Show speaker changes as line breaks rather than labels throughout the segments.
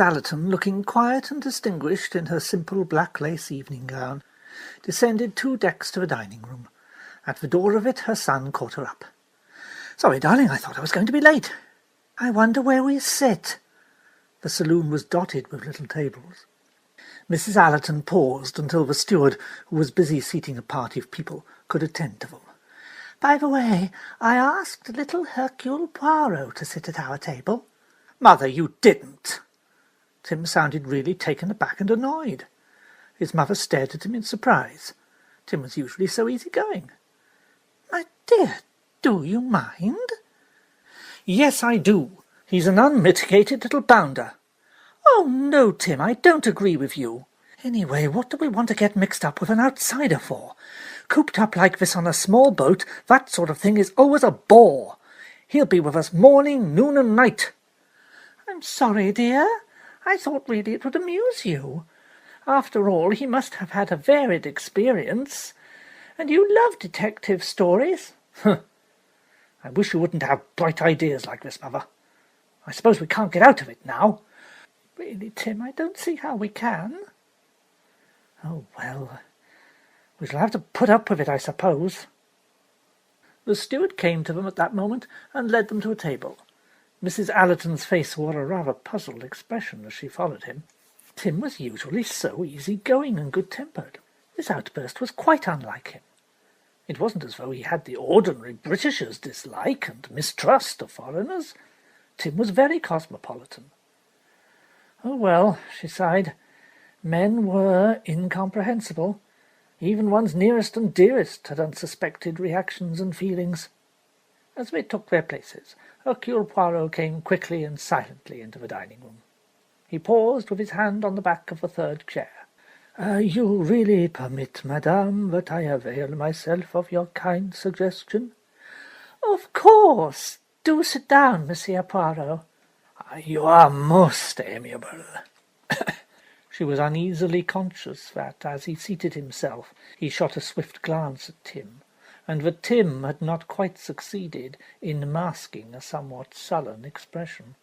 Allerton, looking quiet and distinguished in her simple black lace evening gown, descended 2 decks to the dining-room. At the door of it her son caught her up. "Sorry, darling, I thought I was going to be late." "I wonder where we sit." The saloon was dotted with little tables. Mrs. Allerton paused until the steward, who was busy seating a party of people, could attend to them. "By the way, I asked little Hercule Poirot to sit at our table." "Mother, you didn't!" Tim sounded really taken aback and annoyed. His mother stared at him in surprise. Tim was usually so easy-going. "My dear, do you mind?" "Yes, I do. He's an unmitigated little bounder." "Oh, no, Tim, I don't agree with you. Anyway, what do we want to get mixed up with an outsider for? Cooped up like this on a small boat, that sort of thing is always a bore. He'll be with us morning, noon, and night." "I'm sorry, dear. I thought really it would amuse you. After all, he must have had a varied experience. And you love detective stories." "I wish you wouldn't have bright ideas like this, Mother. I suppose we can't get out of it now." "Really, Tim, I don't see how we can." "Oh, well, we shall have to put up with it, I suppose." The steward came to them at that moment and led them to a table. Mrs. Allerton's face wore a rather puzzled expression as she followed him. Tim was usually so easy-going and good-tempered. This outburst was quite unlike him. It wasn't as though he had the ordinary Britisher's dislike and mistrust of foreigners. Tim was very cosmopolitan. Oh, well, she sighed, men were incomprehensible. Even one's nearest and dearest had unsuspected reactions and feelings. As they took their places, Hercule Poirot came quickly and silently into the dining-room. He paused with his hand on the back of the 3rd chair. "You really permit, madame, that I avail myself of your kind suggestion?" "Of course. Do sit down, Monsieur Poirot." "You are most amiable." She was uneasily conscious that, as he seated himself, he shot a swift glance at Tim, and that Tim had not quite succeeded in masking a somewhat sullen expression.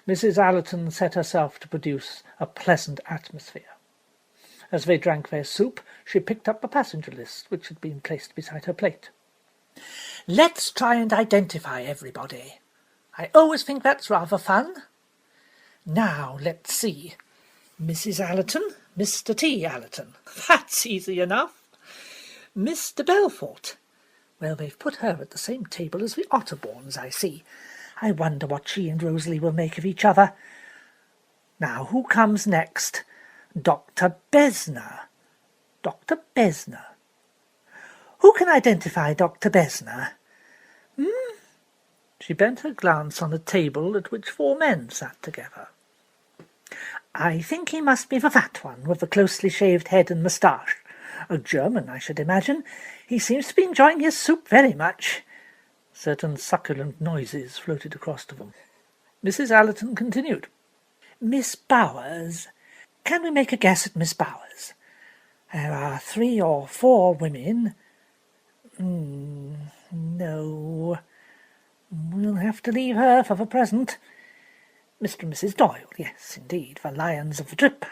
Mrs. Allerton set herself to produce a pleasant atmosphere. As they drank their soup, she picked up the passenger list, which had been placed beside her plate. "Let's try and identify everybody. I always think that's rather fun. Now, let's see. Mrs. Allerton, Mr. T. Allerton. That's easy enough. Mr. Belfort. Well, they've put her at the same table as the Otterbournes, I see. I wonder what she and Rosalie will make of each other. Now, who comes next? Dr. Besner. Dr. Besner. Who can identify Dr. Besner? She bent her glance on a table at which 4 men sat together. I think he must be the fat one, with the closely shaved head and moustache. A German, I should imagine. He seems to be enjoying his soup very much. Certain succulent noises floated across to them. Mrs. Allerton continued. Miss Bowers. Can we make a guess at Miss Bowers? There are 3 or 4 women. No. We'll have to leave her for the present. Mr. and Mrs. Doyle, yes, indeed, the lions of the trip.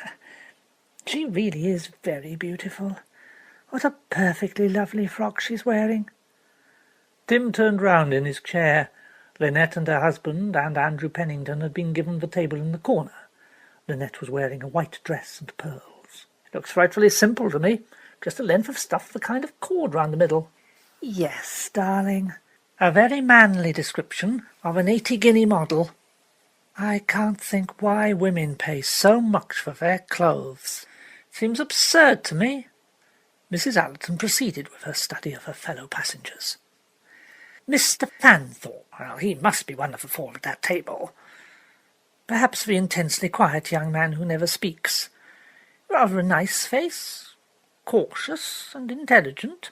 She really is very beautiful. What a perfectly lovely frock she's wearing. Tim turned round in his chair. Lynette and her husband and Andrew Pennington had been given the table in the corner. Lynette was wearing a white dress and pearls. It looks frightfully simple to me. Just a length of stuff, the kind of cord round the middle. Yes, darling. A very manly description of an 80-guinea model. I can't think why women pay so much for their clothes. It seems absurd to me. Mrs. Allerton proceeded with her study of her fellow passengers. Mr. Fanthorpe, well, he must be one of the 4 at that table. Perhaps the intensely quiet young man who never speaks. Rather a nice face, cautious and intelligent.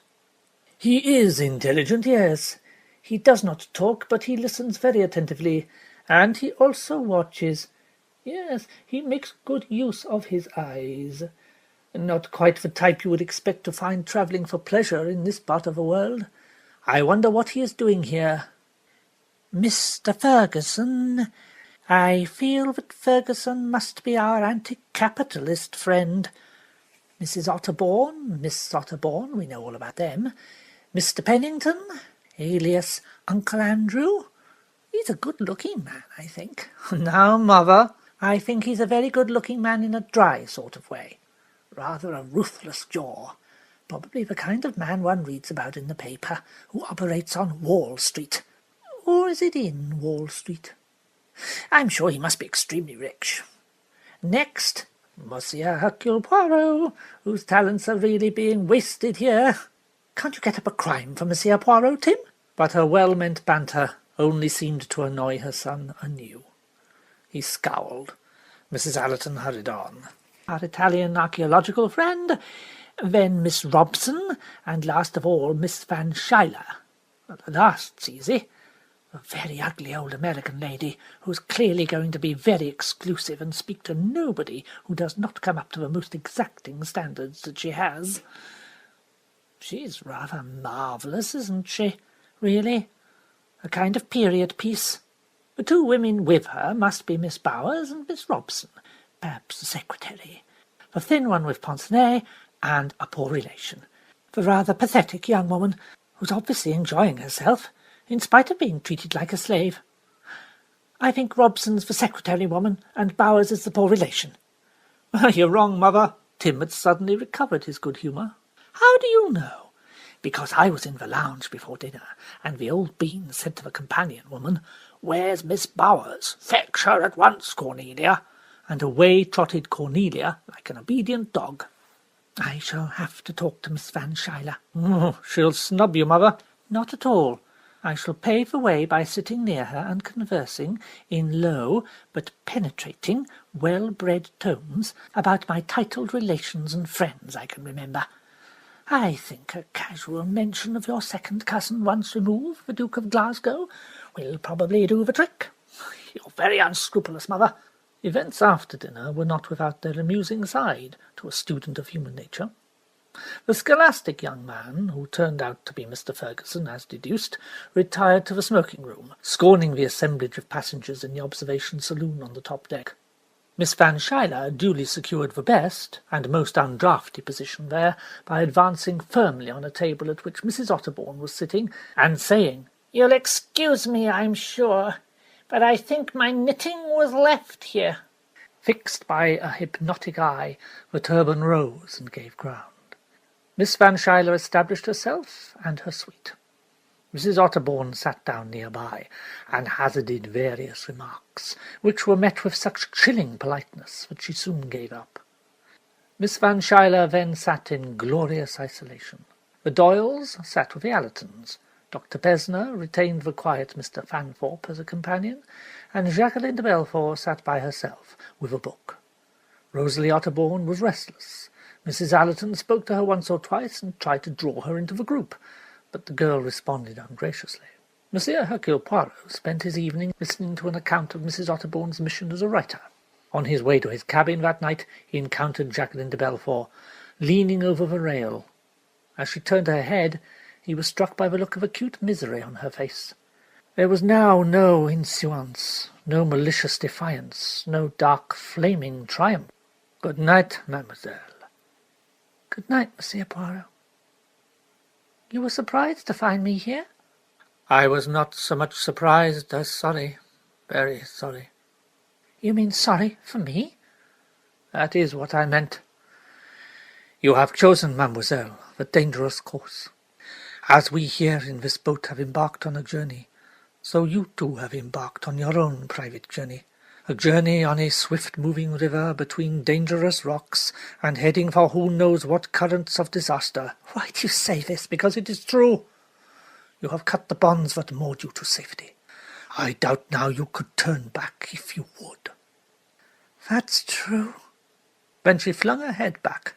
He is intelligent, yes. He does not talk, but he listens very attentively, and he also watches. Yes, he makes good use of his eyes. Not quite the type you would expect to find travelling for pleasure in this part of the world. I wonder what he is doing here. Mr. Ferguson. I feel that Ferguson must be our anti-capitalist friend. Mrs. Otterbourne, Miss Otterbourne, we know all about them. Mr. Pennington, alias Uncle Andrew. He's a good-looking man, I think. Now, mother, I think he's a very good-looking man in a dry sort of way. Rather a ruthless jaw. Probably the kind of man one reads about in the paper, who operates on Wall Street. Or is it in Wall Street? I'm sure he must be extremely rich. Next, Monsieur Hercule Poirot, whose talents are really being wasted here. Can't you get up a crime for Monsieur Poirot, Tim? But her well-meant banter only seemed to annoy her son anew. He scowled. Mrs. Allerton hurried on. Our Italian archaeological friend, then Miss Robson, and last of all Miss Van Schuyler. The last's easy. A very ugly old American lady who's clearly going to be very exclusive and speak to nobody who does not come up to the most exacting standards that she has. She's rather marvellous, isn't she, really? A kind of period piece. The two women with her must be Miss Bowers and Miss Robson, perhaps the secretary. The thin one with pince-nez, and a poor relation. The rather pathetic young woman who's obviously enjoying herself, in spite of being treated like a slave. I think Robson's the secretary woman, and Bowers is the poor relation. You're wrong, mother. Tim had suddenly recovered his good humour. How do you know? Because I was in the lounge before dinner, and the old bean said to the companion woman, "Where's Miss Bowers? Fetch her at once, Cornelia." And away trotted Cornelia like an obedient dog. I shall have to talk to Miss Van Schuyler. She'll snub you, mother. Not at all. I shall pave the way by sitting near her and conversing in low but penetrating, well-bred tones about my titled relations and friends I can remember. I think a casual mention of your second cousin once removed, the Duke of Glasgow, will probably do the trick. You're very unscrupulous, mother. Events after dinner were not without their amusing side to a student of human nature. The scholastic young man, who turned out to be Mr. Ferguson, as deduced, retired to the smoking-room, scorning the assemblage of passengers in the observation saloon on the top deck. Miss Van Schuyler duly secured the best and most undrafty position there by advancing firmly on a table at which Mrs. Otterbourne was sitting, and saying, "You'll excuse me, I'm sure, but I think my knitting was left here." Fixed by a hypnotic eye, the turban rose and gave ground. Miss Van Schuyler established herself and her suite. Mrs. Otterbourne sat down nearby, and hazarded various remarks, which were met with such chilling politeness that she soon gave up. Miss Van Schuyler then sat in glorious isolation. The Doyles sat with the Allertons. Dr. Pesner retained the quiet Mr. Fanthorpe as a companion, and Jacqueline de Belfort sat by herself with a book. Rosalie Otterbourne was restless. Mrs. Allerton spoke to her once or twice and tried to draw her into the group, but the girl responded ungraciously. Monsieur Hercule Poirot spent his evening listening to an account of Mrs. Otterbourne's mission as a writer. On his way to his cabin that night he encountered Jacqueline de Belfort, leaning over the rail. As she turned her head, he was struck by the look of acute misery on her face. There was now no insolence, no malicious defiance, no dark flaming triumph. "Good night, mademoiselle." "Good night, Monsieur Poirot." "You were surprised to find me here?" "I was not so much surprised as sorry, very sorry." "You mean sorry for me?" "That is what I meant. You have chosen, mademoiselle, the dangerous course. As we here in this boat have embarked on a journey, so you too have embarked on your own private journey. A journey on a swift-moving river between dangerous rocks, and heading for who knows what currents of disaster. Why do you say this? Because it is true. You have cut the bonds that moored you to safety. I doubt now you could turn back if you would." "That's true." Then she flung her head back.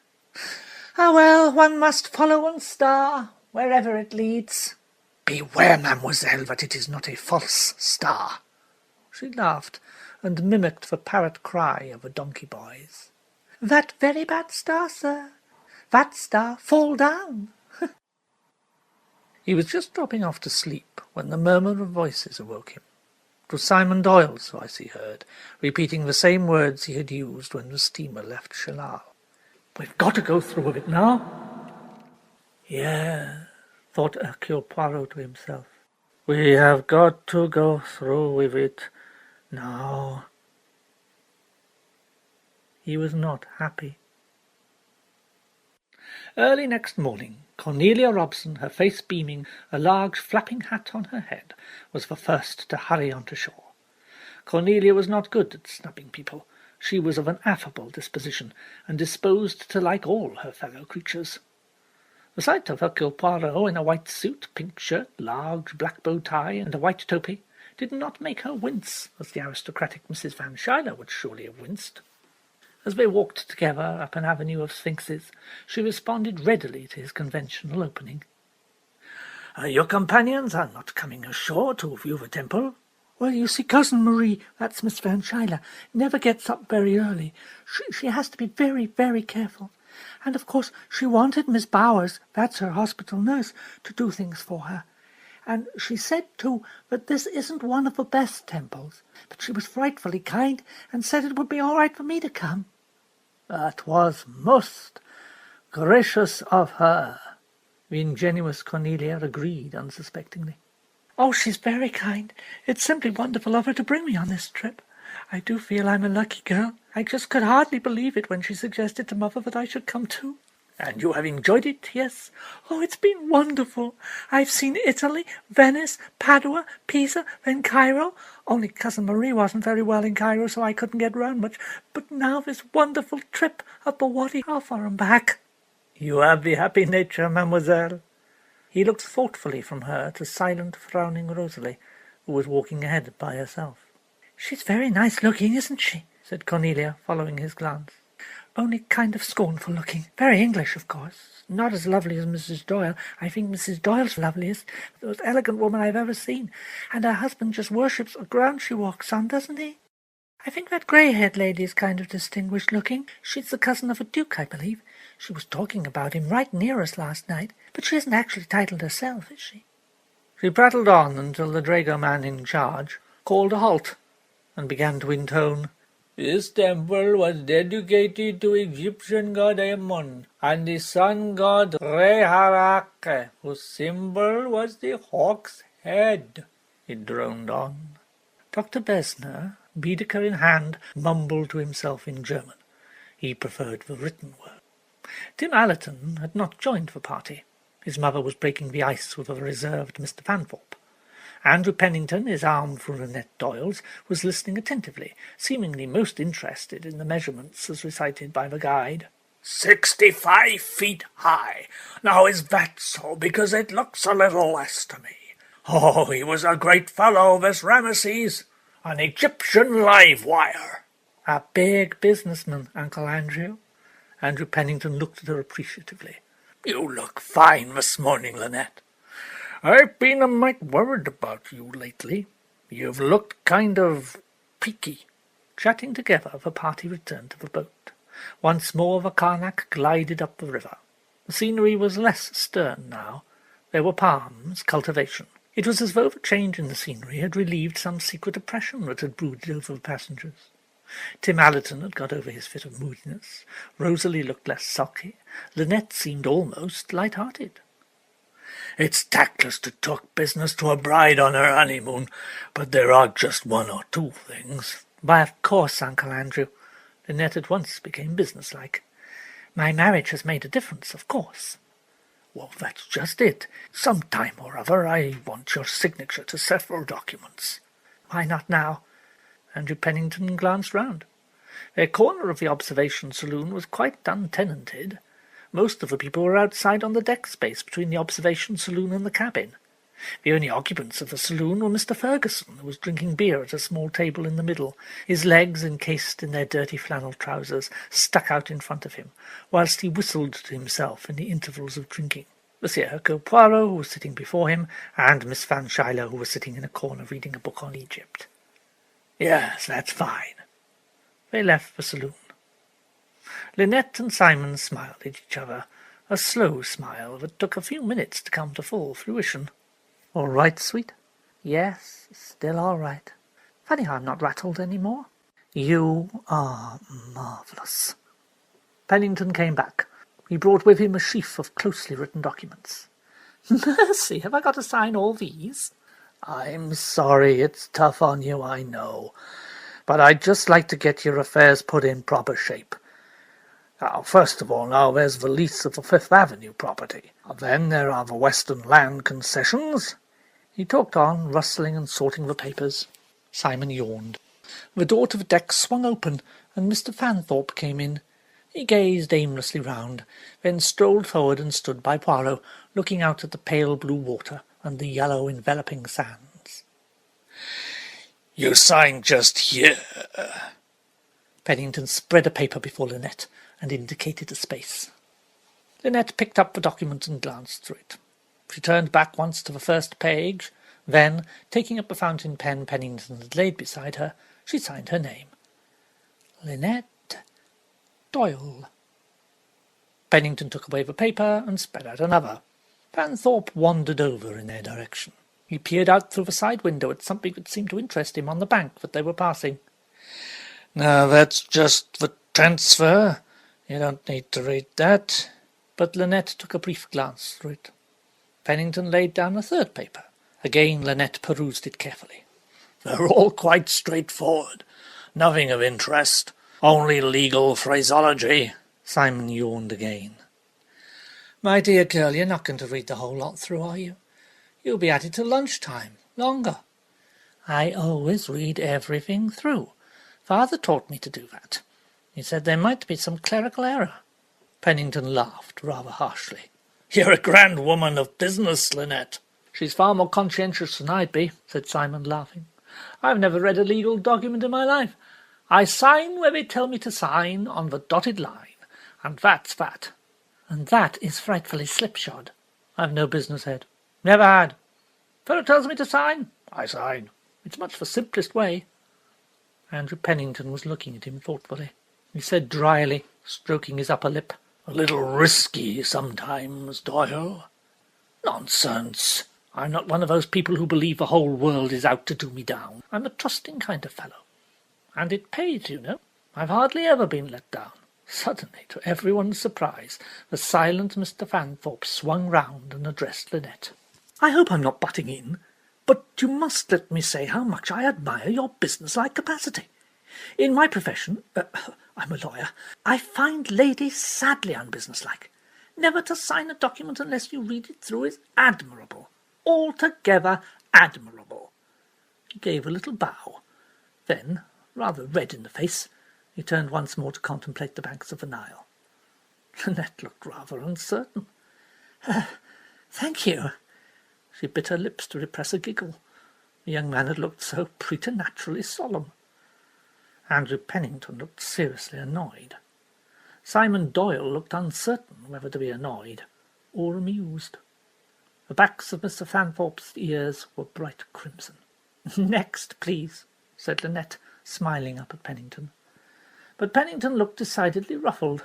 "Ah, well, one must follow one's star, wherever it leads." "Beware, mademoiselle, that it is not a false star." She laughed, and mimicked the parrot cry of the donkey boys. "That very bad star, sir. That star fall down." He was just dropping off to sleep when the murmur of voices awoke him. It was Simon Doyle's voice he heard, repeating the same words he had used when the steamer left Shellal. "We've got to go through with it now." "Yeah," thought Hercule Poirot to himself. "We have got to go through with it now." He was not happy. Early next morning, Cornelia Robson, her face beaming, a large flapping hat on her head, was the first to hurry on to shore. Cornelia was not good at snubbing people. She was of an affable disposition, and disposed to like all her fellow creatures. The sight of Hercule Poirot in a white suit, pink shirt, large black bow tie, and a white toupee, did not make her wince, as the aristocratic Mrs. Van Schuyler would surely have winced. As they walked together up an avenue of sphinxes, she responded readily to his conventional opening. "Your companions are not coming ashore to view the temple?" "Well, you see, Cousin Marie, that's Miss Van Schuyler, never gets up very early. She has to be very, very careful. And, of course, she wanted Miss Bowers, that's her hospital nurse, to do things for her. And she said, too, that this isn't one of the best temples. But she was frightfully kind and said it would be all right for me to come." "That was most gracious of her," the ingenuous Cornelia agreed unsuspectingly. "Oh, she's very kind. It's simply wonderful of her to bring me on this trip. I do feel I'm a lucky girl. I just could hardly believe it when she suggested to Mother that I should come too." "And you have enjoyed it, yes?" "Oh, it's been wonderful. I've seen Italy, Venice, Padua, Pisa, then Cairo. Only Cousin Marie wasn't very well in Cairo, so I couldn't get round much. But now this wonderful trip up the Wadi Halfa and back." "You have the happy nature, mademoiselle." He looked thoughtfully from her to silent, frowning Rosalie, who was walking ahead by herself. "She's very nice-looking, isn't she?" said Cornelia, following his glance. "Only kind of scornful-looking. Very English, of course. Not as lovely as Mrs. Doyle. I think Mrs. Doyle's loveliest, the most elegant woman I've ever seen. And her husband just worships the ground she walks on, doesn't he? I think that grey-haired lady is kind of distinguished-looking. She's the cousin of a duke, I believe. She was talking about him right near us last night. But she isn't actually titled herself, is she?" She prattled on until the dragoman in charge called a halt and began to intone, "This temple was dedicated to Egyptian god Ammon and the sun god Re-Harake, whose symbol was the hawk's head." It droned on. Dr. Besner, Baedeker in hand, mumbled to himself in German. He preferred the written word. Tim Allerton had not joined the party. His mother was breaking the ice with a reserved Mr. Fanthorpe. Andrew Pennington, his arm through Lynette Doyle's, was listening attentively, seemingly most interested in the measurements as recited by the guide. 65 feet high. Now is that so? Because it looks a little less to me. Oh, he was a great fellow, this Rameses. An Egyptian live wire." "A big businessman, Uncle Andrew." Andrew Pennington looked at her appreciatively. "You look fine this morning, Lynette. I've been a mite worried about you lately. You've looked kind of peaky." Chatting together, the party returned to the boat. Once more the Karnak glided up the river. The scenery was less stern now. There were palms, cultivation. It was as though the change in the scenery had relieved some secret oppression that had brooded over the passengers. Tim Allerton had got over his fit of moodiness. Rosalie looked less sulky. Lynette seemed almost light-hearted. "It's tactless to talk business to a bride on her honeymoon, but there are just one or two things." "Why, of course, Uncle Andrew." Lynette at once became businesslike. "My marriage has made a difference, of course." "Well, that's just it. Some time or other I want your signature to several documents." "Why not now?" Andrew Pennington glanced round. Their corner of the observation saloon was quite untenanted. Most of the people were outside on the deck space between the observation saloon and the cabin. The only occupants of the saloon were Mr. Ferguson, who was drinking beer at a small table in the middle, his legs, encased in their dirty flannel trousers, stuck out in front of him, whilst he whistled to himself in the intervals of drinking. Monsieur Hercule Poirot, who was sitting before him, and Miss Van Schuyler, who was sitting in a corner reading a book on Egypt. "Yes, that's fine." They left the saloon. Lynette and Simon smiled at each other, a slow smile that took a few minutes to come to full fruition. "All right, sweet?" "Yes, still all right." Funny how I'm not rattled any more. You are marvellous. Pennington came back. He brought with him a sheaf of closely written documents. Mercy, have I got to sign all these? I'm sorry, it's tough on you, I know. But I'd just like to get your affairs put in proper shape. Now, first of all, there's the lease of the Fifth Avenue property. Then there are the Western land concessions. He talked on, rustling and sorting the papers. Simon yawned. The door to the deck swung open, and Mr. Fanthorpe came in. He gazed aimlessly round, then strolled forward and stood by Poirot, looking out at the pale blue water and the yellow enveloping sands. "You signed just here." Pennington spread a paper before Lynette and indicated a space. Lynette picked up the document and glanced through it. She turned back once to the first page, then, taking up the fountain pen Pennington had laid beside her, she signed her name. Lynette Doyle. Pennington took away the paper and spread out another. Fanthorpe wandered over in their direction. He peered out through the side window at something that seemed to interest him on the bank that they were passing. "Now that's just the transfer. You don't need to read that." But Lynette took a brief glance through it. Pennington laid down a third paper. Again Lynette perused it carefully. "They're all quite straightforward. Nothing of interest. Only legal phraseology." Simon yawned again. "My dear girl, you're not going to read the whole lot through, are you? You'll be at it till lunchtime. Longer." "I always read everything through. Father taught me to do that. He said there might be some clerical error." Pennington laughed rather harshly. "You're a grand woman of business, Lynette." "She's far more conscientious than I'd be," said Simon, laughing. "I've never read a legal document in my life. I sign where they tell me to sign on the dotted line, and that's that. And that is frightfully slipshod. I've no business head. Never had. Fellow tells me to sign, I sign. It's much the simplest way." Andrew Pennington was looking at him thoughtfully. He said dryly, stroking his upper lip, "A little risky sometimes, Doyle." "Nonsense. I'm not one of those people who believe the whole world is out to do me down. I'm a trusting kind of fellow. And it pays, you know. I've hardly ever been let down." Suddenly, to everyone's surprise, the silent Mr. Fanthorpe swung round and addressed Lynette. "I hope I'm not butting in, but you must let me say how much I admire your business-like capacity. In my profession, I'm a lawyer, I find ladies sadly unbusinesslike. Never to sign a document unless you read it through is admirable. Altogether admirable." He gave a little bow. Then, rather red in the face, he turned once more to contemplate the banks of the Nile. Lynette looked rather uncertain. "Thank you." She bit her lips to repress a giggle. The young man had looked so preternaturally solemn. Andrew Pennington looked seriously annoyed. Simon Doyle looked uncertain whether to be annoyed or amused. The backs of Mr. Fanthorpe's ears were bright crimson. "Next, please," said Lynette, smiling up at Pennington. But Pennington looked decidedly ruffled.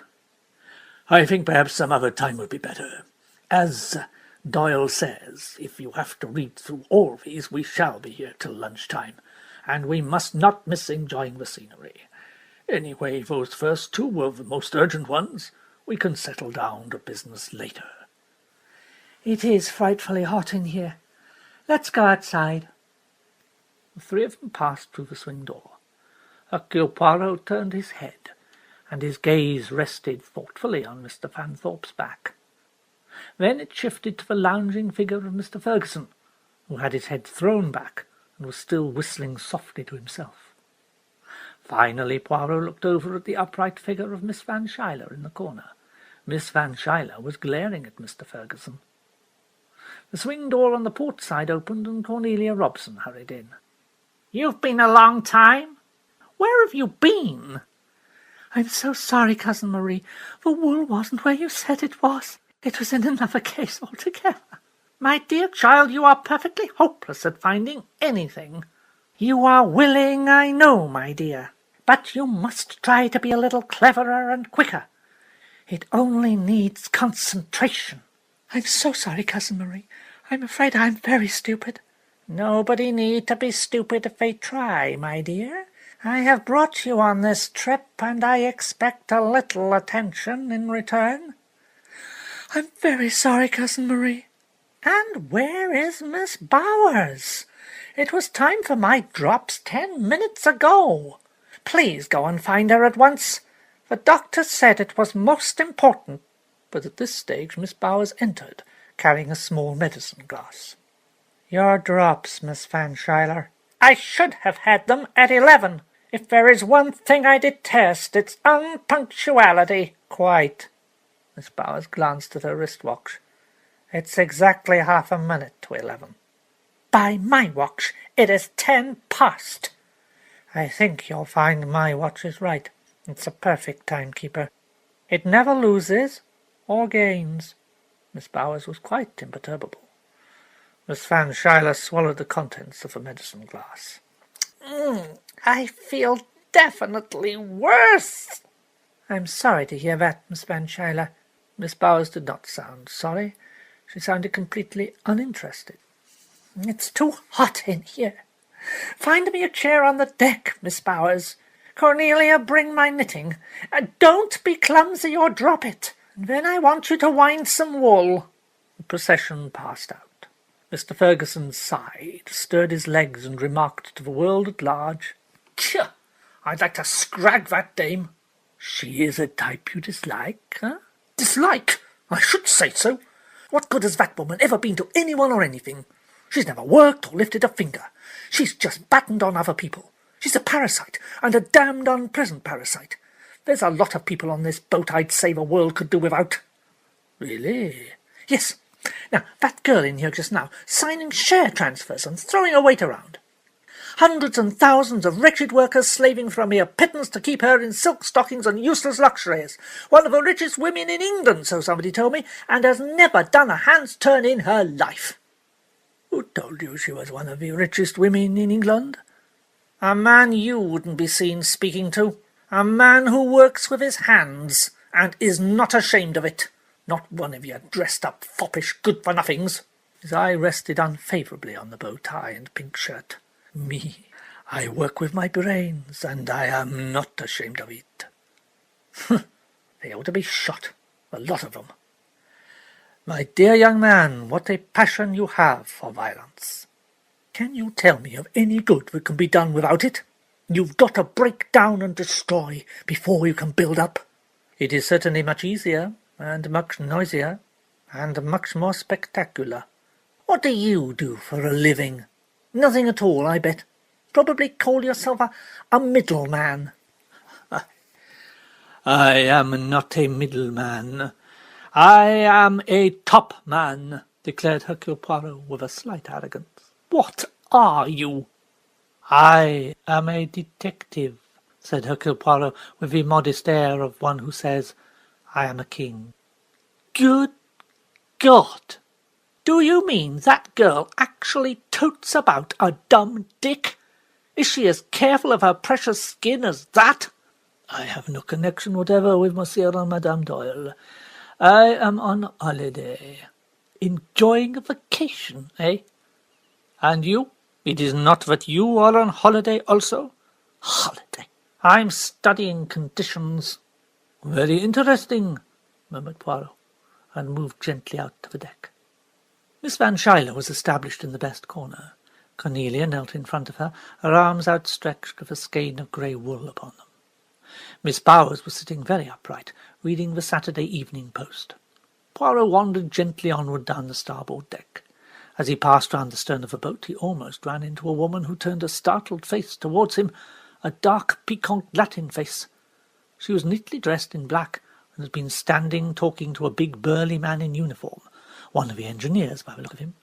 "I think perhaps some other time would be better. As Doyle says, if you have to read through all these, we shall be here till lunchtime, and we must not miss enjoying the scenery. Anyway, those first two were the most urgent ones. We can settle down to business later." "It is frightfully hot in here. Let's go outside." The three of them passed through the swing door. Hercule Poirot turned his head, and his gaze rested thoughtfully on Mr. Fanthorpe's back. Then it shifted to the lounging figure of Mr. Fergusson, who had his head thrown back and was still whistling softly to himself. Finally Poirot looked over at the upright figure of Miss Van Schuyler in the corner. Miss Van Schuyler was glaring at Mr. Fergusson. The swing door on the port side opened, and Cornelia Robson hurried in. "You've been a long time? Where have you been?" "I'm so sorry, Cousin Marie. The wool wasn't where you said it was. It was in another case altogether." "My dear child, you are perfectly hopeless at finding anything." "You are willing, I know, my dear. But you must try to be a little cleverer and quicker. It only needs concentration." "I'm so sorry, Cousin Marie. I'm afraid I'm very stupid." Nobody need to be stupid if they try, my dear. I have brought you on this trip, and I expect a little attention in return." "I'm very sorry, Cousin Marie." "And where is Miss Bowers? It was time for my drops 10 minutes ago. Please go and find her at once. The doctor said it was most important." But at this stage Miss Bowers entered, carrying a small medicine glass. "Your drops, Miss Van Schuyler." "I should have had them at 11. If there is one thing I detest, it's unpunctuality." "Quite." Miss Bowers glanced at her wristwatch. "It's exactly half a minute to 11. "By my watch, it is 10 past." "I think you'll find my watch is right. It's a perfect timekeeper. It never loses or gains." Miss Bowers was quite imperturbable. Miss Van Schuyler swallowed the contents of the medicine glass. "I feel definitely worse." "I'm sorry to hear that, Miss Van Schuyler." Miss Bowers did not sound sorry. She sounded completely uninterested. "It's too hot in here. Find me a chair on the deck, Miss Bowers. Cornelia, bring my knitting. Don't be clumsy or drop it. And then I want you to wind some wool." The procession passed out. Mr. Ferguson sighed, stirred his legs, and remarked to the world at large, "Tch! I'd like to scrag that dame." "She is a type you dislike, huh?" "Dislike? I should say so. What good has that woman ever been to anyone or anything? She's never worked or lifted a finger. She's just battened on other people. She's a parasite, and a damned unpleasant parasite. There's a lot of people on this boat I'd say the world could do without." "Really?" "Yes. Now, that girl in here just now, signing share transfers and throwing her weight around. Hundreds and thousands of wretched workers slaving for a mere pittance to keep her in silk stockings and useless luxuries. One of the richest women in England, so somebody told me, and has never done a hand's turn in her life." "Who told you she was one of the richest women in England?" "A man you wouldn't be seen speaking to. A man who works with his hands, and is not ashamed of it. Not one of your dressed-up, foppish good-for-nothings." His eye rested unfavourably on the bow-tie and pink shirt. "Me, I work with my brains, and I am not ashamed of it." "They ought to be shot, a lot of them." "My dear young man, what a passion you have for violence. Can you tell me of any good that can be done without it? You've got to break down and destroy before you can build up." "It is certainly much easier, and much noisier, and much more spectacular." "What do you do for a living?" "Nothing at all, I bet. Probably call yourself a middleman." "I am not a middleman. I am a top man," declared Hercule Poirot with a slight arrogance. "What are you?" "I am a detective," said Hercule Poirot with the modest air of one who says, "I am a king." "Good God! Do you mean that girl actually totes about a dumb dick? Is she as careful of her precious skin as that?" "I have no connection whatever with Monsieur and Madame Doyle. I am on holiday." "Enjoying a vacation, eh?" "And you? It is not that you are on holiday also?" "Holiday? I'm studying conditions." "Very interesting," murmured Poirot, and moved gently out to the deck. Miss Van Schuyler was established in the best corner. Cornelia knelt in front of her, her arms outstretched with a skein of grey wool upon them. Miss Bowers was sitting very upright, reading the Saturday Evening Post. Poirot wandered gently onward down the starboard deck. As he passed round the stern of the boat, he almost ran into a woman who turned a startled face towards him, a dark, piquant Latin face. She was neatly dressed in black, and had been standing talking to a big burly man in uniform, one of the engineers by the look of him.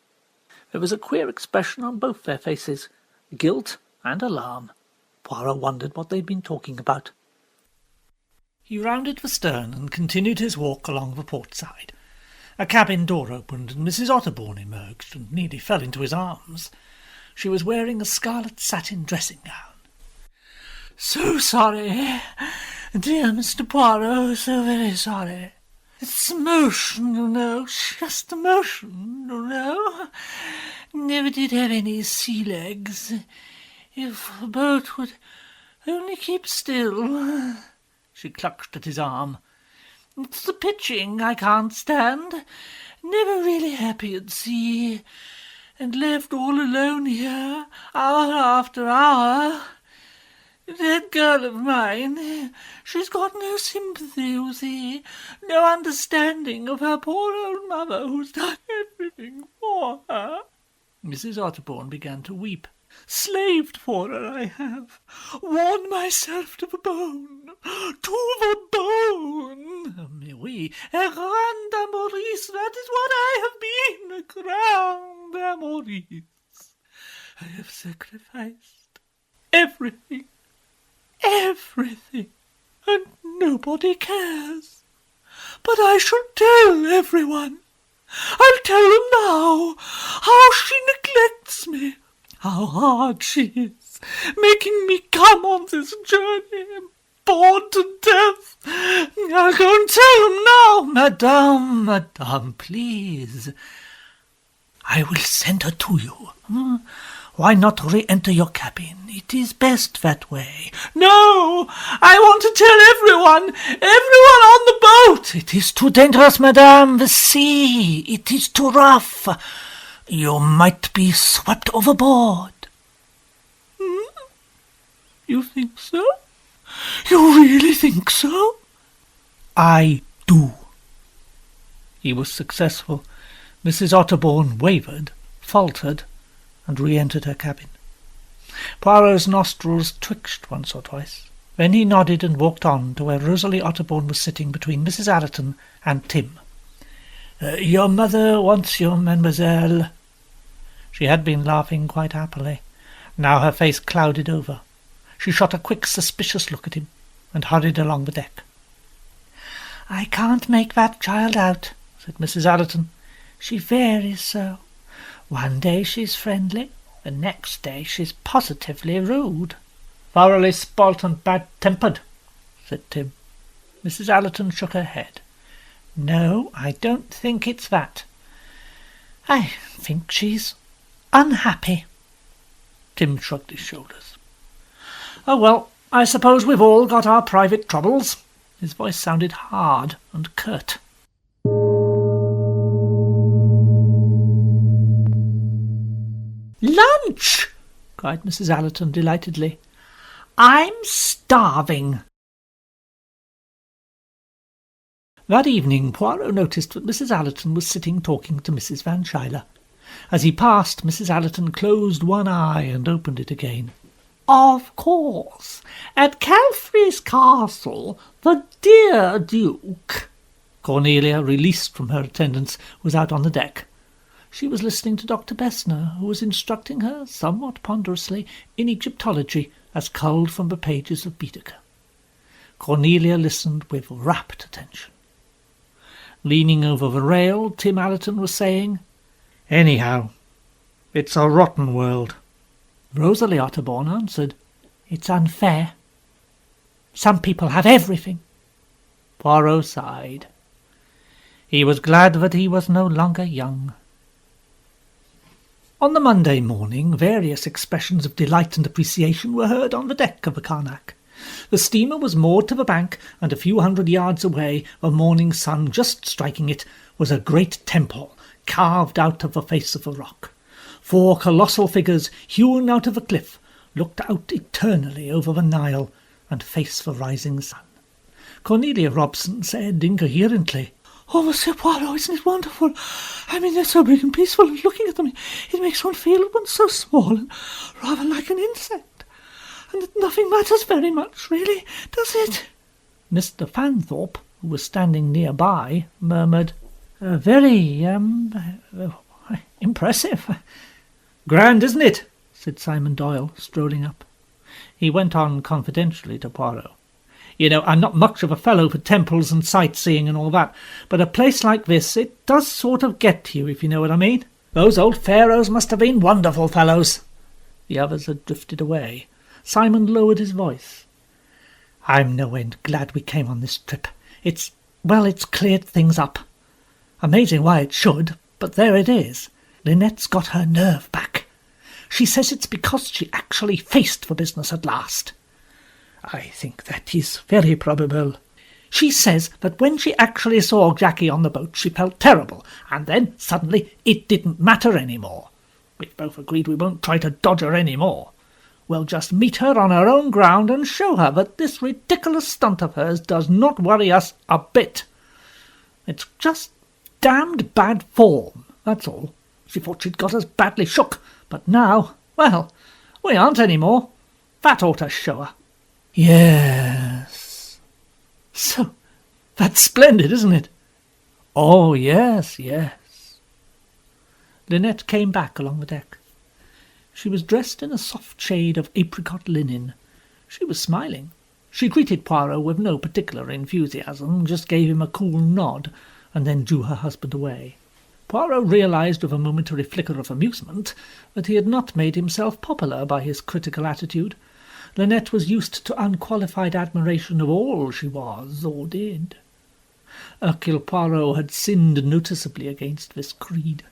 There was a queer expression on both their faces, guilt and alarm. Poirot wondered what they'd been talking about. He rounded the stern and continued his walk along the port side. A cabin door opened, and Mrs. Otterbourne emerged and nearly fell into his arms. She was wearing a scarlet satin dressing-gown. "So sorry, dear Mr. Poirot, so very sorry. It's emotion, you know, just emotion, you know. Never did have any sea legs. If a boat would only keep still. She clutched at his arm. It's the pitching I can't stand. Never really happy at sea. And left all alone here, hour after hour. That girl of mine, she's got no sympathy, you see, no understanding of her poor old mother who's done everything for her. Mrs. Otterbourne began to weep. Slaved for her I have, worn myself to the bone, to the bone. Mais oui, a grande amoureuse, that is what I have been, a grande amoureuse. I have sacrificed everything, and nobody cares. But I shall tell everyone. I'll tell them now how she neglects me, how hard she is, making me come on this journey, bored to death. I'll go and tell them now. Madame, please. I will send her to you. Why not re-enter your cabin? It is best that way. No, I want to tell everyone on the boat. It is too dangerous, madame, the sea. It is too rough. You might be swept overboard. You think so? You really think so? I do. He was successful. Mrs. Otterbourne wavered, faltered, and re-entered her cabin. Poirot's nostrils twitched once or twice. Then he nodded and walked on to where Rosalie Otterbourne was sitting between Mrs. Allerton and Tim. Your mother wants you, mademoiselle. She had been laughing quite happily. Now her face clouded over. She shot a quick, suspicious look at him, and hurried along the deck. I can't make that child out, said Mrs. Allerton. She varies so. One day she's friendly, the next day she's positively rude. Thoroughly spoilt and bad-tempered, said Tim. Mrs. Allerton shook her head. No, I don't think it's that. I think she's unhappy. Tim shrugged his shoulders. Oh, well, I suppose we've all got our private troubles. His voice sounded hard and curt. Lunch! Cried Mrs. Allerton delightedly. I'm starving. That evening Poirot noticed that Mrs. Allerton was sitting talking to Mrs. Van Schuyler. As he passed, Mrs. Allerton closed one eye and opened it again. Of course, at Calfrey's Castle, the dear Duke. Cornelia, released from her attendance, was out on the deck. She was listening to Dr. Bessner, who was instructing her, somewhat ponderously, in Egyptology, as culled from the pages of Baedeker. Cornelia listened with rapt attention. Leaning over the rail, Tim Allerton was saying, Anyhow, it's a rotten world. Rosalie Otterbourne answered, It's unfair. Some people have everything. Poirot sighed. He was glad that he was no longer young. On the Monday morning, various expressions of delight and appreciation were heard on the deck of the Carnac. The steamer was moored to the bank, and a few hundred yards away, the morning sun just striking it, was a great temple carved out of the face of the rock. 4 colossal figures, hewn out of the cliff, looked out eternally over the Nile and faced the rising sun. Cornelia Robson said incoherently, Oh, Monsieur Poirot, isn't it wonderful? I mean, they're so big and peaceful, and looking at them, it makes one feel one so small and rather like an insect, and that nothing matters very much, really, does it? Mr. Fanthorpe, who was standing nearby, murmured, Very, impressive. Grand, isn't it? Said Simon Doyle, strolling up. He went on confidentially to Poirot. You know, I'm not much of a fellow for temples and sightseeing and all that, but a place like this, it does sort of get to you, if you know what I mean. Those old pharaohs must have been wonderful fellows. The others had drifted away. Simon lowered his voice. I'm no end glad we came on this trip. It's cleared things up. Amazing why it should, but there it is. Lynette's got her nerve back. She says it's because she actually faced for business at last. I think that is very probable. She says that when she actually saw Jackie on the boat, she felt terrible, and then suddenly it didn't matter any more. We've both agreed we won't try to dodge her any more. We'll just meet her on her own ground and show her that this ridiculous stunt of hers does not worry us a bit. It's just damned bad form, that's all. She thought she'd got us badly shook, but now, well, we aren't any more. That ought to show her. Yes. So, that's splendid, isn't it? Oh, yes, yes. Lynette came back along the deck. She was dressed in a soft shade of apricot linen. She was smiling. She greeted Poirot with no particular enthusiasm, just gave him a cool nod, and then drew her husband away. Poirot realized with a momentary flicker of amusement that he had not made himself popular by his critical attitude. Lynette was used to unqualified admiration of all she was or did. Hercule Poirot had sinned noticeably against this creed.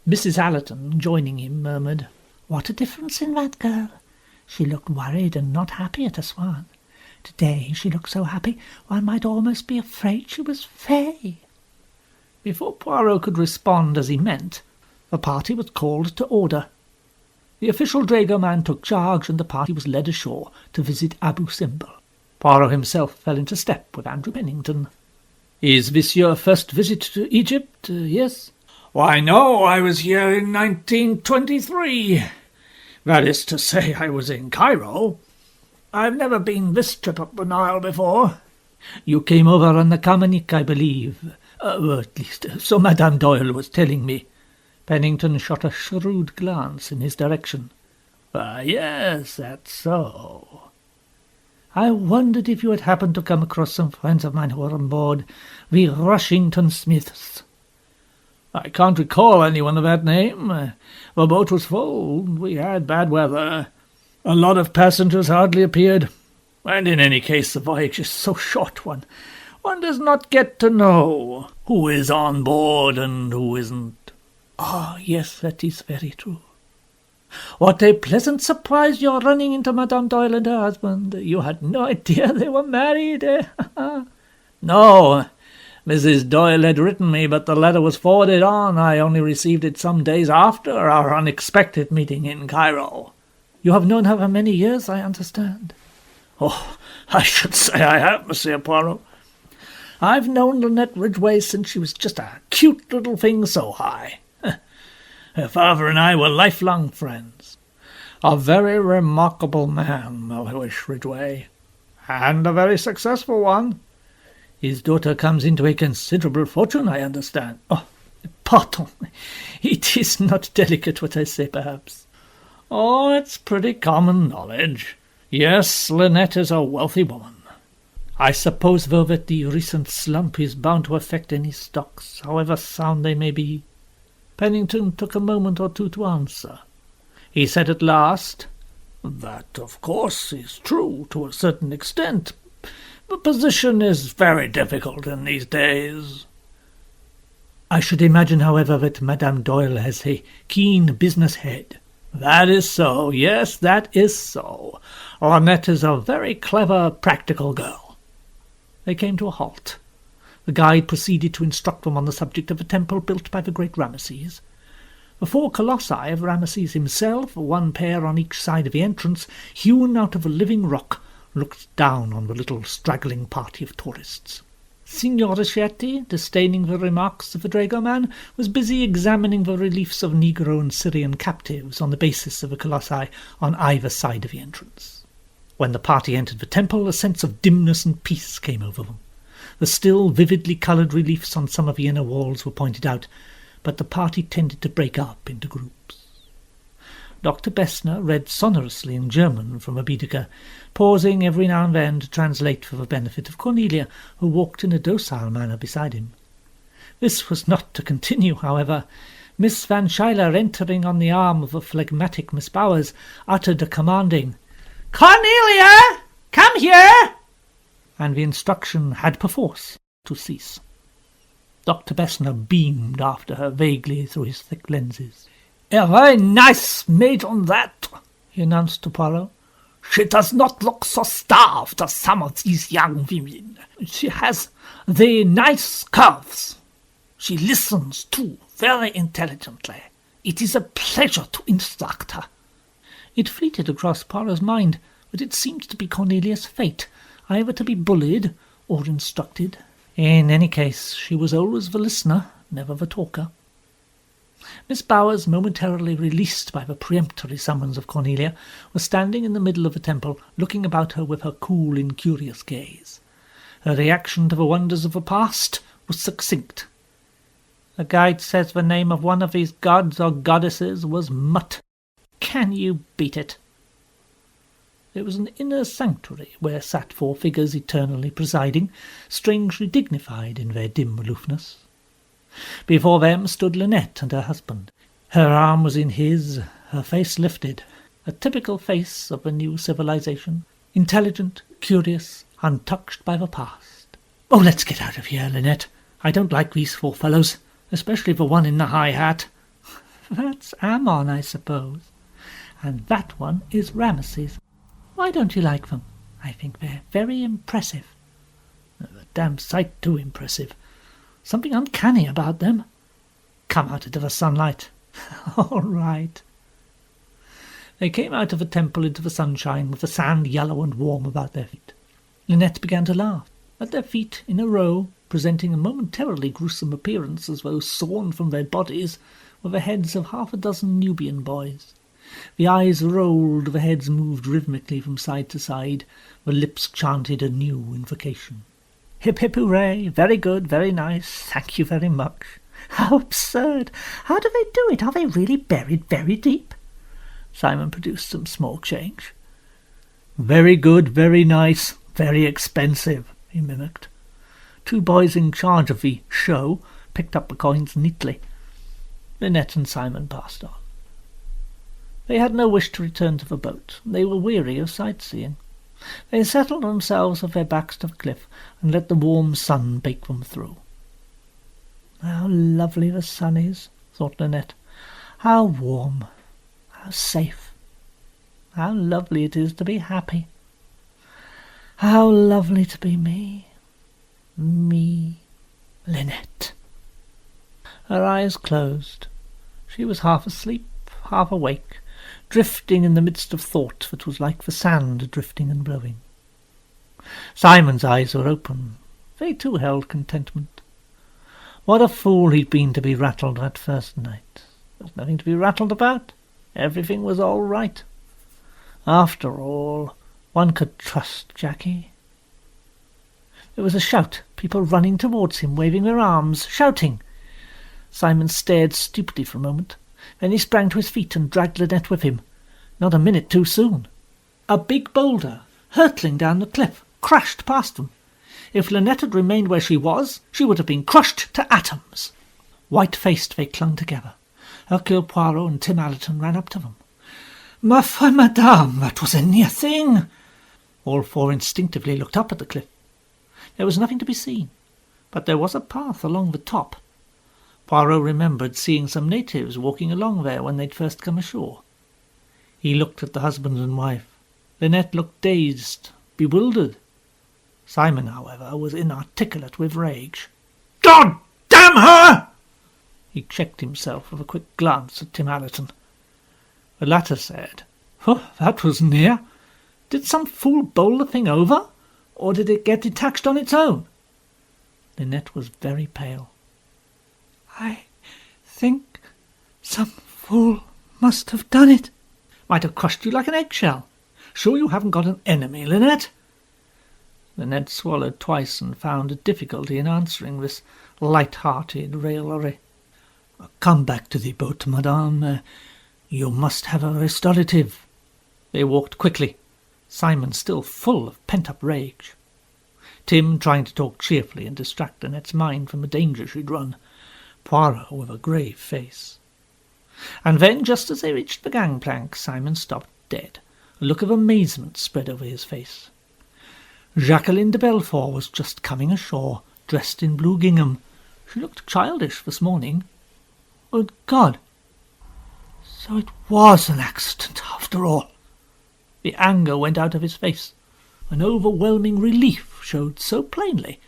Mrs. Allerton, joining him, murmured, "What a difference in that girl! She looked worried and not happy at a swan. Today she looked so happy one might almost be afraid she was fey." Before Poirot could respond as he meant, the party was called to order. The official dragoman took charge, and the party was led ashore to visit Abu Simbel. Poirot himself fell into step with Andrew Pennington. "Is this your first visit to Egypt, yes?" "Why, no, I was here in 1923. That is to say, I was in Cairo. I've never been this trip up the Nile before." "You came over on the Carmanique, I believe. Or at least, so Madame Doyle was telling me." Pennington shot a shrewd glance in his direction. Yes, that's so." "I wondered if you had happened to come across some friends of mine who were on board the Rushington Smiths." "I can't recall anyone of that name. The boat was full. We had bad weather. A lot of passengers hardly appeared. And in any case, the voyage is so short, one does not get to know who is on board and who isn't." "Ah, yes, that is very true." "What a pleasant surprise your running into Madame Doyle and her husband. You had no idea they were married, eh?" "No. Mrs. Doyle had written me, but the letter was forwarded on. I only received it some days after our unexpected meeting in Cairo." "You have known her for many years, I understand." "Oh, I should say I have, Monsieur Poirot. I've known Lynette Ridgway since she was just a cute little thing so high. Her father and I were lifelong friends. A very remarkable man, Alois Ridgway, and a very successful one. His daughter comes into a considerable fortune, I understand. Oh, pardon, it is not delicate what I say, perhaps." "Oh, it's pretty common knowledge. Yes, Lynette is a wealthy woman." "I suppose, though, that the recent slump is bound to affect any stocks, however sound they may be." Pennington took a moment or two to answer. He said at last, "That, of course, is true to a certain extent. The position is very difficult in these days." "I should imagine, however, that Madame Doyle has a keen business head." "That is so. Yes, that is so. Lynette is a very clever, practical girl." They came to a halt. The guide proceeded to instruct them on the subject of a temple built by the great Rameses. The 4 colossi of Rameses himself, one pair on each side of the entrance, hewn out of a living rock, looked down on the little straggling party of tourists. Signor Ricchetti, disdaining the remarks of the dragoman, was busy examining the reliefs of Negro and Syrian captives on the basis of the colossi on either side of the entrance. When the party entered the temple, a sense of dimness and peace came over them. The still vividly coloured reliefs on some of the inner walls were pointed out, but the party tended to break up into groups. Dr. Bessner read sonorously in German from a Baedeker, pausing every now and then to translate for the benefit of Cornelia, who walked in a docile manner beside him. This was not to continue, however. Miss Van Schuyler, entering on the arm of the phlegmatic Miss Bowers, uttered a commanding, "Cornelia, come here!" and the instruction had perforce to cease. Dr. Bessner beamed after her vaguely through his thick lenses. "A very nice maid on that," he announced to Poirot. "She does not look so starved as some of these young women. She has the nice curves. She listens, too, very intelligently. It is a pleasure to instruct her." It fleeted across Poirot's mind that it seemed to be Cornelia's fate either to be bullied or instructed. In any case, she was always the listener, never the talker. Miss Bowers, momentarily released by the peremptory summons of Cornelia, was standing in the middle of the temple, looking about her with her cool, incurious gaze. Her reaction to the wonders of the past was succinct. "The guide says the name of one of these gods or goddesses was Mutt. Can you beat it?" There was an inner sanctuary where sat 4 figures eternally presiding, strangely dignified in their dim aloofness. Before them stood Lynette and her husband. Her arm was in his, her face lifted, a typical face of a new civilization, intelligent, curious, untouched by the past. "Oh, let's get out of here, Lynette. I don't like these 4 fellows, especially the one in the high hat." "That's Ammon, I suppose. And that one is Ramesses. Why don't you like them? I think they're very impressive." "A damn sight too impressive. Something uncanny about them. Come out into the sunlight." "All right." They came out of the temple into the sunshine, with the sand yellow and warm about their feet. Lynette began to laugh. At their feet, in a row, presenting a momentarily gruesome appearance as though sawn from their bodies, were the heads of 6 Nubian boys. The eyes rolled, the heads moved rhythmically from side to side, the lips chanted a new invocation. "Hip hip hooray, very good, very nice, thank you very much." "How absurd! How do they do it? Are they really buried very deep?" Simon produced some small change. "Very good, very nice, very expensive," he mimicked. 2 boys in charge of the show picked up the coins neatly. Lynette and Simon passed on. They had no wish to return to the boat. They were weary of sightseeing. They settled themselves with their backs to the cliff and let the warm sun bake them through. "How lovely the sun is," thought Lynette. "How warm, how safe. How lovely it is to be happy. How lovely to be me. Me, Lynette." Her eyes closed. She was half asleep, half awake, drifting in the midst of thought that was like the sand drifting and blowing. Simon's eyes were open. They too held contentment. What a fool he'd been to be rattled that first night. There was nothing to be rattled about. Everything was all right. After all, one could trust Jackie. There was a shout, people running towards him, waving their arms, shouting. Simon stared stupidly for a moment. Then he sprang to his feet and dragged Lynette with him. Not a minute too soon. A big boulder, hurtling down the cliff, crashed past them. If Lynette had remained where she was, she would have been crushed to atoms. White-faced, they clung together. Hercule Poirot and Tim Allerton ran up to them. "Ma foi, madame, that was a near thing." All 4 instinctively looked up at the cliff. There was nothing to be seen, but there was a path along the top. Poirot remembered seeing some natives walking along there when they'd first come ashore. He looked at the husband and wife. Lynette looked dazed, bewildered. Simon, however, was inarticulate with rage. "God damn her!" He checked himself with a quick glance at Tim Allerton. The latter said, "Oh, that was near. Did some fool bowl the thing over, or did it get detached on its own?" Lynette was very pale. "I think some fool must have done it." "Might have crushed you like an eggshell. Sure you haven't got an enemy, Lynette?" Lynette swallowed twice and found a difficulty in answering this light-hearted raillery. "Come back to the boat, madame. You must have a restorative." They walked quickly, Simon still full of pent-up rage. Tim trying to talk cheerfully and distract Lynette's mind from the danger she'd run. Poirot with a grave face. And then, just as they reached the gangplank, Simon stopped dead. A look of amazement spread over his face. Jacqueline de Belfort was just coming ashore, dressed in blue gingham. She looked childish this morning. Good God! So it was an accident after all. The anger went out of his face. An overwhelming relief showed so plainly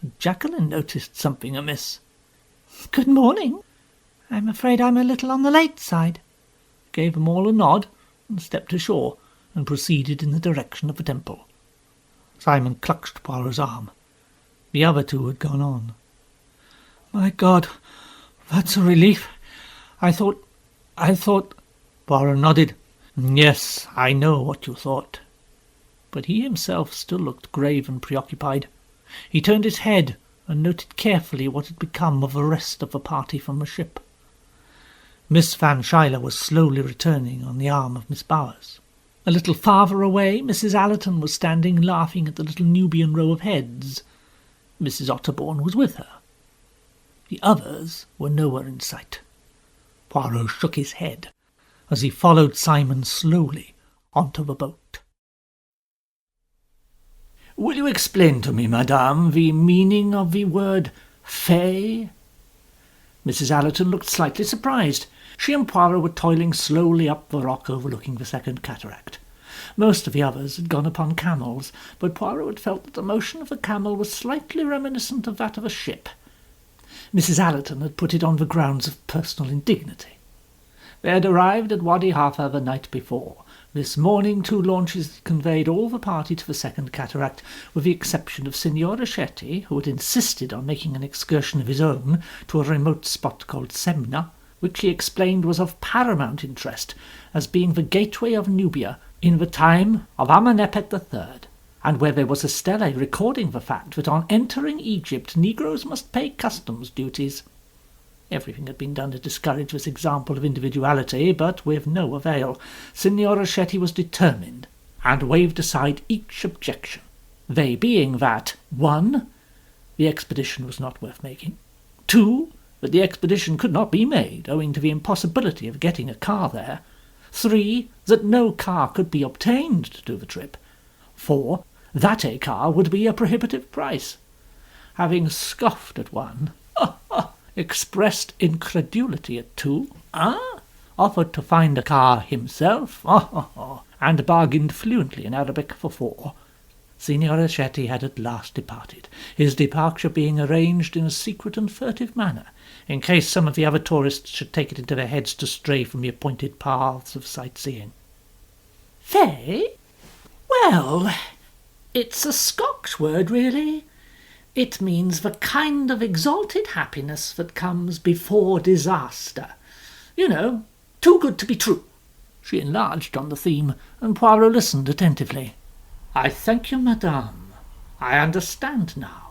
that Jacqueline noticed something amiss. "Good morning. I'm afraid I'm a little on the late side," gave them all a nod, and stepped ashore and proceeded in the direction of the temple. Simon clutched Poirot's arm. The other two had gone on. "My God, that's a relief. I thought... Poirot nodded. "Yes, I know what you thought." But he himself still looked grave and preoccupied. He turned his head and noted carefully what had become of the rest of the party from the ship. Miss Van Schuyler was slowly returning on the arm of Miss Bowers. A little farther away, Mrs. Allerton was standing laughing at the little Nubian row of heads. Mrs. Otterbourne was with her. The others were nowhere in sight. Poirot shook his head as he followed Simon slowly onto the boat. "Will you explain to me, madame, the meaning of the word fée?" Mrs. Allerton looked slightly surprised. She and Poirot were toiling slowly up the rock overlooking the second cataract. Most of the others had gone upon camels, but Poirot had felt that the motion of the camel was slightly reminiscent of that of a ship. Mrs. Allerton had put it on the grounds of personal indignity. They had arrived at Wadi Halfa the night before. This morning 2 launches conveyed all the party to the second cataract, with the exception of Signor Rachetti, who had insisted on making an excursion of his own to a remote spot called Semna, which he explained was of paramount interest, as being the gateway of Nubia in the time of Amenhotep III, and where there was a stele recording the fact that on entering Egypt Negroes must pay customs duties. Everything had been done to discourage this example of individuality, but with no avail. Signor Rachetti was determined, and waved aside each objection, they being that 1. The expedition was not worth making, 2. That the expedition could not be made, owing to the impossibility of getting a car there, 3. That no car could be obtained to do the trip, 4. That a car would be a prohibitive price. Having scoffed at 1, expressed incredulity at 2, offered to find a car himself, and bargained fluently in Arabic for 4, Signor Rachetti had at last departed, his departure being arranged in a secret and furtive manner, in case some of the other tourists should take it into their heads to stray from the appointed paths of sightseeing. "Fée? Well, it's a Scotch word, really. It means the kind of exalted happiness that comes before disaster. You know, too good to be true." She enlarged on the theme, and Poirot listened attentively. "I thank you, madame. I understand now.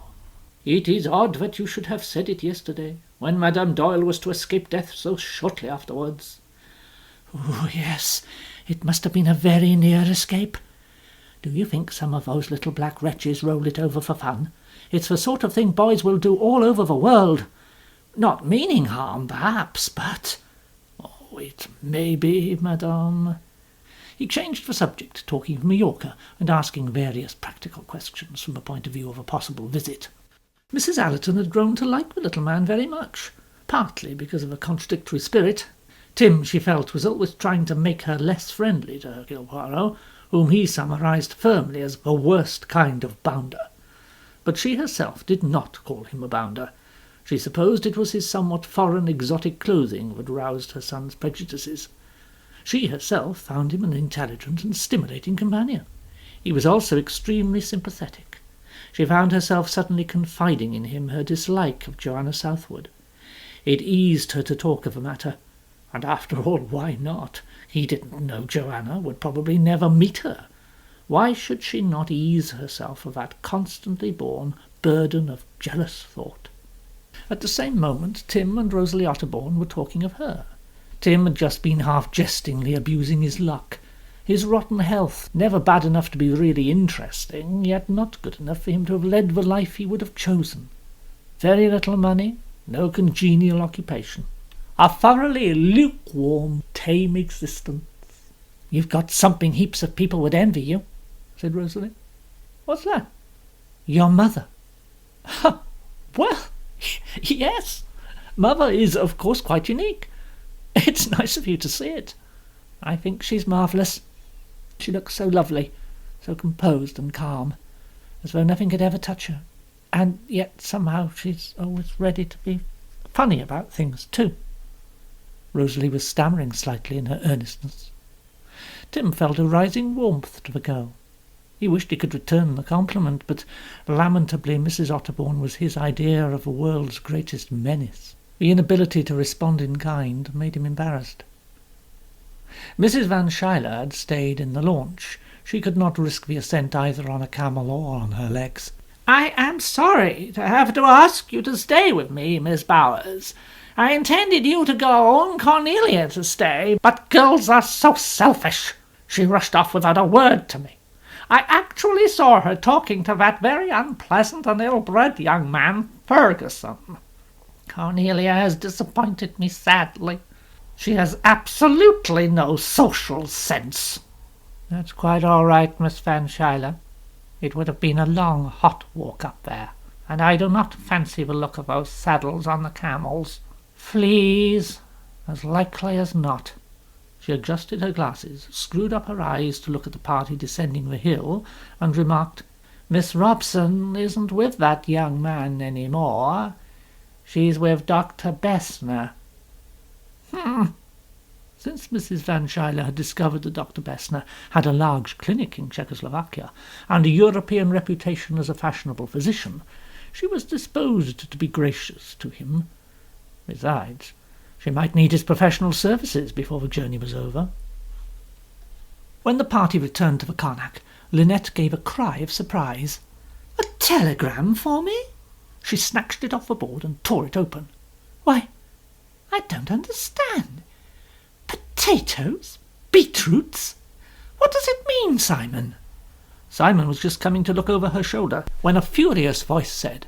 It is odd that you should have said it yesterday, when Madame Doyle was to escape death so shortly afterwards." "Oh, yes, it must have been a very near escape. Do you think some of those little black wretches roll it over for fun? It's the sort of thing boys will do all over the world. Not meaning harm, perhaps, but—" "Oh, it may be, madame." He changed the subject, talking of Mallorca and asking various practical questions from the point of view of a possible visit. Mrs. Allerton had grown to like the little man very much, partly because of a contradictory spirit. Tim, she felt, was always trying to make her less friendly to Hercule Poirot, whom he summarized firmly as the worst kind of bounder. But she herself did not call him a bounder. She supposed it was his somewhat foreign exotic clothing that roused her son's prejudices. She herself found him an intelligent and stimulating companion. He was also extremely sympathetic. She found herself suddenly confiding in him her dislike of Joanna Southwood. It eased her to talk of the matter, and after all, why not? He didn't know Joanna, would probably never meet her. Why should she not ease herself of that constantly borne burden of jealous thought? At the same moment Tim and Rosalie Otterbourne were talking of her. Tim had just been half-jestingly abusing his luck. His rotten health, never bad enough to be really interesting, yet not good enough for him to have led the life he would have chosen. Very little money, no congenial occupation. A thoroughly lukewarm, tame existence. "You've got something heaps of people would envy you," said Rosalie. "What's that?" "Your mother." "Well,
Yes, Mother is, of course, quite unique. It's nice of you to see it. I think she's marvellous. She looks so lovely, so composed and calm, as though nothing could ever touch her. And yet somehow she's always ready to be funny about things, too." Rosalie was stammering slightly in her earnestness. Tim felt a rising warmth to the girl. He wished he could return the compliment, but lamentably Mrs. Otterbourne was his idea of the world's greatest menace. The inability to respond in kind made him embarrassed. Mrs. Van Schuyler had stayed in the launch. She could not risk the ascent either on a camel or on her legs.
"I am sorry to have to ask you to stay with me, Miss Bowers. I intended you to go and Cornelia to stay, but girls are so selfish. She rushed off without a word to me. I actually saw her talking to that very unpleasant and ill-bred young man, Ferguson. Cornelia has disappointed me sadly. She has absolutely no social sense." "That's quite all right, Miss Van Schuyler. It would have been a long, hot walk up there, and I do not fancy the look of those saddles on the camels. Fleas, as likely as not." She adjusted her glasses, screwed up her eyes to look at the party descending the hill, and remarked, "Miss Robson isn't with that young man any more. She's with Dr. Bessner." Since Mrs. Van Schuyler had discovered that Dr. Bessner had a large clinic in Czechoslovakia and a European reputation as a fashionable physician, she was disposed to be gracious to him. Besides, she might need his professional services before the journey was over. When the party returned to the Karnak, Lynette gave a cry of surprise. "A telegram for me?" She snatched it off the board and tore it open. "Why, I don't understand. Potatoes? Beetroots? What does it mean, Simon?" Simon was just coming to look over her shoulder when a furious voice said,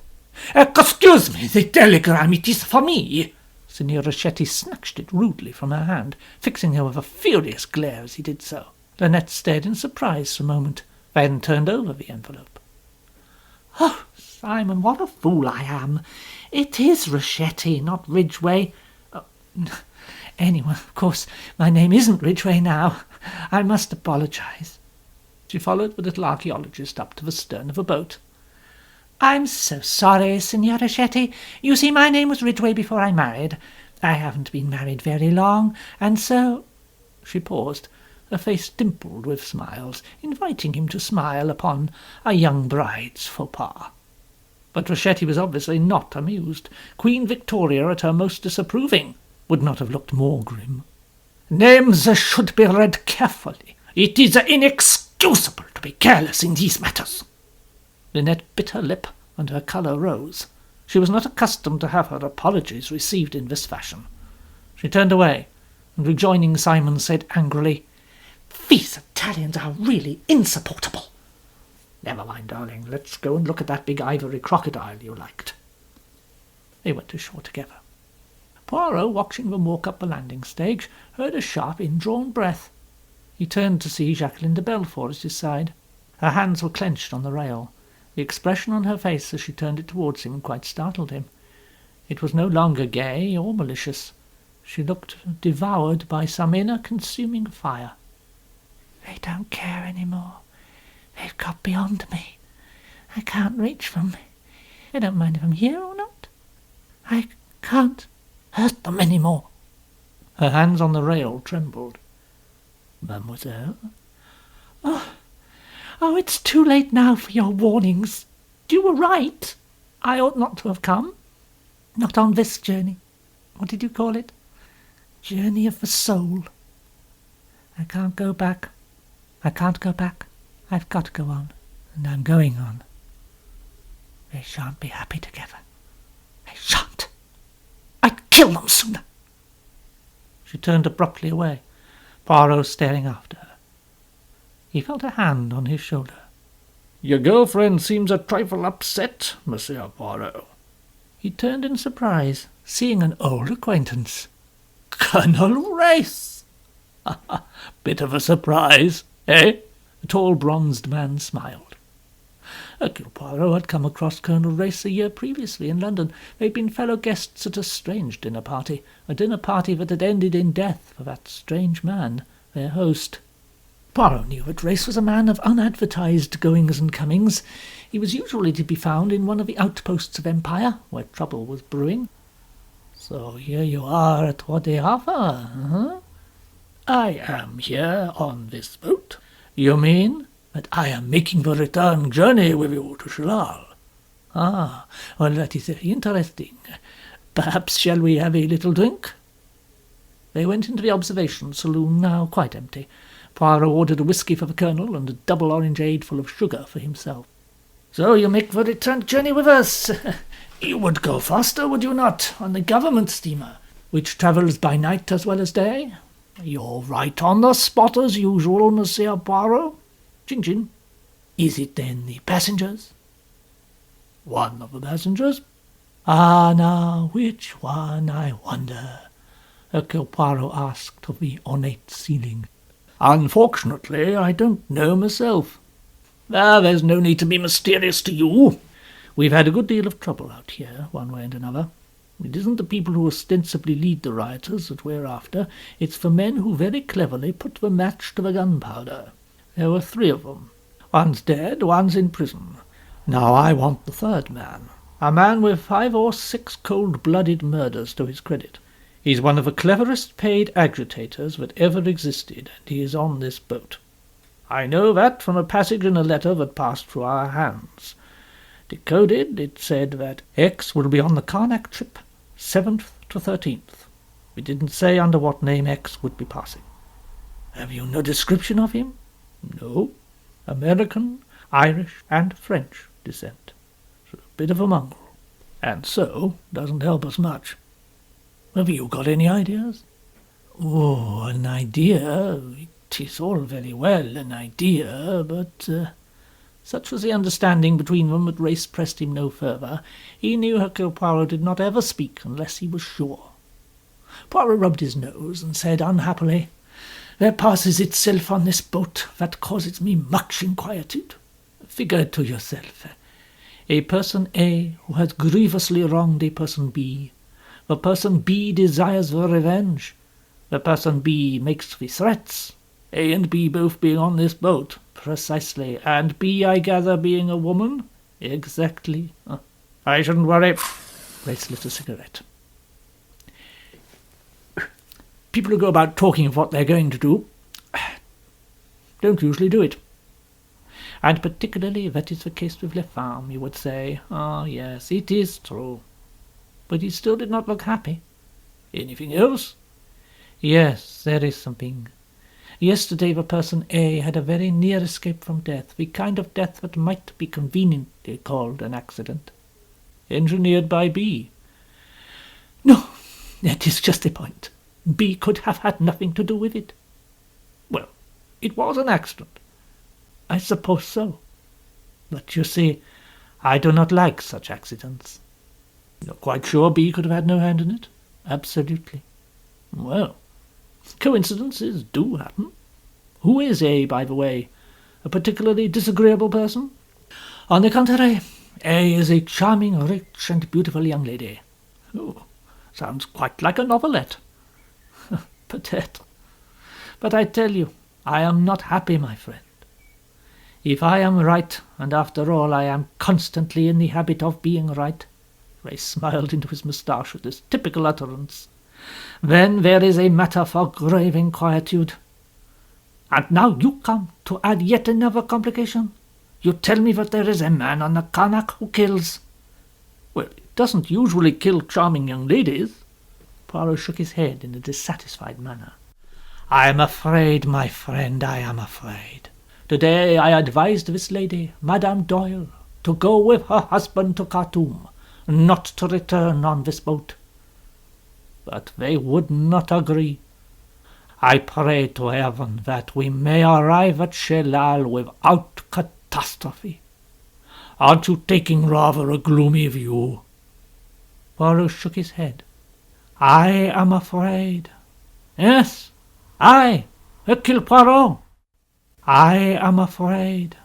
"Excuse me, the telegram, it is for me." Signor Rossetti snatched it rudely from her hand, fixing her with a furious glare as he did so. Lynette stared in surprise for a moment, then turned over the envelope. "Oh, Simon, what a fool I am! It is Rossetti, not Ridgway. Anyway, of course, my name isn't Ridgway now. I must apologize." She followed the little archaeologist up to the stern of a boat. "I'm so sorry, Signor Rossetti. You see, my name was Ridgway before I married. I haven't been married very long, and so—" She paused, her face dimpled with smiles, inviting him to smile upon a young bride's faux pas. But Rossetti was obviously not amused. Queen Victoria, at her most disapproving, would not have looked more grim. "Names should be read carefully. It is inexcusable to be careless in these matters." Lynette bit her lip, and her colour rose. She was not accustomed to have her apologies received in this fashion. She turned away, and rejoining Simon, said angrily, "These Italians are really insupportable. Never mind, darling, let's go and look at that big ivory crocodile you liked." They went ashore together. Poirot, watching them walk up the landing stage, heard a sharp indrawn breath. He turned to see Jacqueline de Belfort at his side. Her hands were clenched on the rail. The expression on her face as she turned it towards him quite startled him. It was no longer gay or malicious. She looked devoured by some inner consuming fire. "They don't care any more. They've got beyond me. I can't reach them. I don't mind if I'm here or not. I can't hurt them any more." Her hands on the rail trembled. "Mademoiselle?" Oh, it's too late now for your warnings. You were right. I ought not to have come. Not on this journey. What did you call it? Journey of the soul. I can't go back. I can't go back. I've got to go on, and I'm going on. They shan't be happy together. They shan't. I'd kill them sooner." She turned abruptly away, Poirot staring after her. He felt a hand on his shoulder. "Your girlfriend seems a trifle upset, Monsieur Poirot." He turned in surprise, seeing an old acquaintance. "Colonel Race!" "Bit of a surprise, eh?" The tall bronzed man smiled.
Hercule Poirot had come across Colonel Race a year previously in London. They'd been fellow guests at a strange dinner party, a dinner party that had ended in death for that strange man, their host. Poirot knew that Race was a man of unadvertised goings and comings. He was usually to be found in one of the outposts of Empire, where trouble was brewing. "So here you are at Wadi Halfa, huh?" "I am here on this boat." "You mean that I am making the return journey with you to Shillal?" "Ah, well, that is very interesting. Perhaps shall we have a little drink?" They went into the observation saloon, now quite empty. Poirot ordered a whisky for the Colonel and a double orangeade full of sugar for himself. "So you make the return journey with us? You would go faster, would you not, on the government steamer, which travels by night as well as day? You're right on the spot as usual, Monsieur Poirot. Chin-chin. Is it then the passengers?" "One of the passengers." "Ah, now, which one, I wonder?" Hercule Poirot asked of the ornate ceiling. "Unfortunately, I don't know myself." There's no need to be mysterious to you. We've had a good deal of trouble out here, one way and another. It isn't the people who ostensibly lead the rioters that we're after. It's the men who very cleverly put the match to the gunpowder. There were 3 of them. One's dead, one's in prison. Now I want the 3rd man, a man with 5 or 6 cold-blooded murders to his credit. He's one of the cleverest paid agitators that ever existed, and he is on this boat. I know that from a passage in a letter that passed through our hands. Decoded, it said that X will be on the Karnak trip, 7th to 13th. We didn't say under what name X would be passing. Have you no description of him? No. American, Irish, and French descent. So a bit of a mongrel. And so doesn't help us much. Have you got any ideas? Oh, an idea. It is all very well, an idea, but such was the understanding between them that Race pressed him no further. He knew Hercule Poirot did not ever speak unless he was sure. Poirot rubbed his nose and said unhappily, "There passes itself on this boat that causes me much inquietude. Figure it to yourself. A person A who has grievously wronged a person B. The person B desires the revenge. The person B makes the threats. A and B both being on this boat. Precisely. And B, I gather, being a woman? Exactly. I shouldn't worry." Race lit a cigarette. "People who go about talking of what they're going to do don't usually do it. And particularly that is the case with Les Femmes, you would say. Ah, yes, it is true." But he still did not look happy. "Anything else?" "Yes, there is something. Yesterday the person A had a very near escape from death, the kind of death that might be conveniently called an accident." "Engineered by B?" "No, that is just the point. B could have had nothing to do with it." "Well, it was an accident." "I suppose so. But you see, I do not like such accidents." "You're quite sure B could have had no hand in it?" "Absolutely." "Well, coincidences do happen. Who is A, by the way? A particularly disagreeable person?" "On the contrary, A is a charming, rich, and beautiful young lady." "Oh, sounds quite like a novelette." "Peut-être. But I tell you, I am not happy, my friend. If I am right, and after all I am constantly in the habit of being right," Ray smiled into his moustache at this typical utterance, "then there is a matter for grave inquietude. And now you come to add yet another complication. You tell me that there is a man on the Karnak who kills." "Well, it doesn't usually kill charming young ladies." Poirot shook his head in a dissatisfied manner. "I am afraid, my friend, I am afraid. Today I advised this lady, Madame Doyle, to go with her husband to Khartoum, not to return on this boat. But they would not agree. I pray to heaven that we may arrive at Shellal without catastrophe. Aren't you taking rather a gloomy view?" Poirot shook his head. "I am afraid. Yes, I, Hercule Poirot. I am afraid.